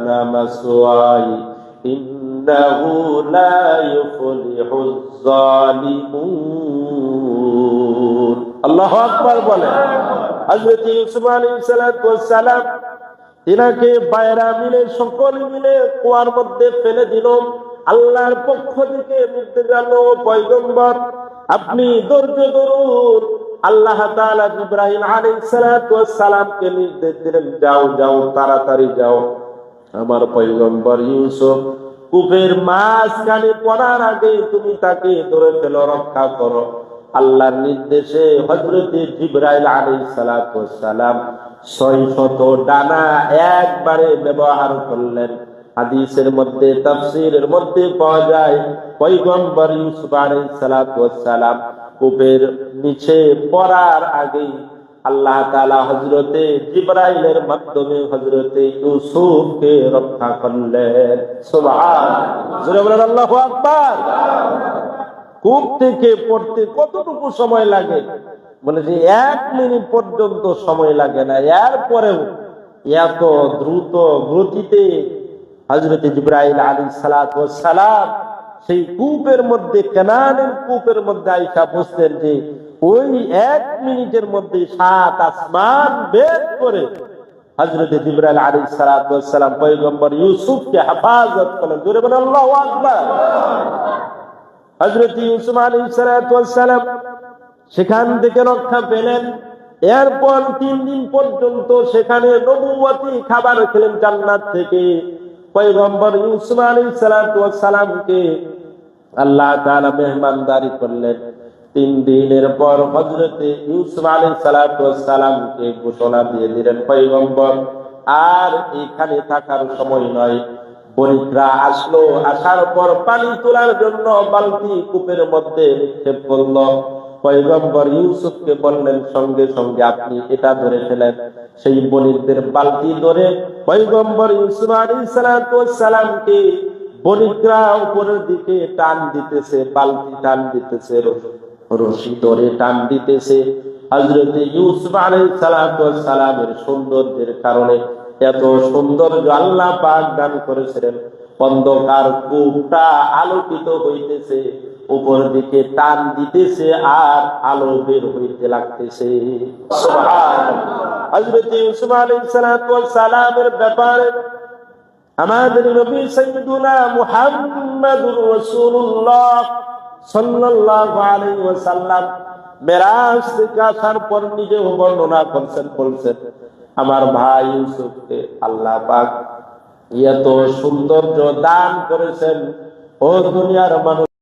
কানা মাসওয়াই ইন্নাহু লা ইউফলিহুজ জালিমুন। আল্লাহু আকবার বলেন। হযরত ইউসুফ আলাইহিস সালাম তিনাকে বাইরা মিলে সকল মিলে কুয়ার মধ্যে ফেলে দিল। আল্লাহর পক্ষ থেকে নির্দেশ গেল, পয়গম্বর আপনি ধৈর্য ধরুন। আল্লাহ তাআলা ইব্রাহিম আলাইহিস সালামকে নির্দেশ দিলেন, যাও যাও তাড়াতাড়ি যাও, আমার পয়গম্বর ইউসুফ কূপের মাঝখানে পড়ার আগে তুমি তাকে ধরে ফেলো, রক্ষা করো। আল্লাহর নির্দেশে হযরত জিবরাইল আলাইহিস সালাম 600 ডানা একবারে ব্যবহার করলেন। হাদিসের মধ্যে তাফসীরের মধ্যে পাওয়া যায় পয়গম্বর ইউসুফ আলাইহিস সালাম কূপের নিচে পড়ার আগে আল্লাহ তাআলা হযরতে জিবরাইলের মাধ্যমে হযরতে ইউসুফকে রক্ষা করলেন। সুবহানাল্লাহ, জোরে বলেন আল্লাহু আকবার। কূপ থেকে পড়তে কতটুকু সময় লাগে? বলে যে 1 মিনিট পর্যন্ত সময় লাগে না। এরপরেও এত দ্রুত গতিতে হযরত জিবরাইল আলাইহিস সালাম সেই কূপের মধ্যে, কানানের কূপের মধ্যে আইসা বসতেন যে ওই 1 মিনিটের মধ্যে 7 আসমান ভেদ করে হযরত জিবরাইল আলাইহিস সালাম পয়গম্বর ইউসুফকে হেফাজত করলেন। জোরে বলেন আল্লাহু আকবার। হযরত ইউসুফ আলাইহিস সালাম সেখান থেকে রক্ষা পেলেন। এরপর 3 দিন পর্যন্ত সেখানে নবুয়তি খাবার খেলেন জান্নাত থেকে। পয়গম্বর ইউসুফ আলাইহিস সালামকে আল্লাহ তাআলা মেহমানদারি করলেন। 3 দিনের পর হযরত ইউসুফ আলাইহিস সালামকে ঘোষণা দিয়ে দিলেন, পয়গম্বর আর এখানে থাকার সময় নয়। বণিকরা আসলো, আসার পর পানি তোলার জন্য বালতি কূপের মধ্যে নিক্ষেপ করলো। পয়গম্বর ইউসুফকে বললেন, সঙ্গে সঙ্গে আপনি এটা ধরে ফেলেন। সেই বণিকদের বালতি ধরে পয়গম্বর ইউসুফ আলাইহিস সালামকে বণিকরা উপরের দিকে টান দিতেছে, বালতি টান দিতেছে, রশি ধরে টান দিতেছে। হযরত ইউসুফ আলাইহিস সালামের সৌন্দর্যের কারণে, এত সৌন্দর্য আল্লাহ পাক দান করেছিলেন, অন্ধকার কূপটা আলোকিত হইতেছে, উপর দিকে টান দিতেছে আর আলো বের হইতে লাগতেছে। সুবহানাল্লাহ। হযরত ইউসুফ আলাইহিস সালামের ব্যাপারে আমাদের নবী সাইয়্যিদুনা মুহাম্মাদুর রাসূলুল্লাহ সাল্লাল্লাহু আলাইহি ওয়াসাল্লাম মেরাজ থেকে আসার পর নিজে বর্ণনা করছেন, বলছেন আমার ভাই ইউসুফকে আল্লাহ পাক এত সৌন্দর্য দান করেছেন, ও দুনিয়ার মানুষ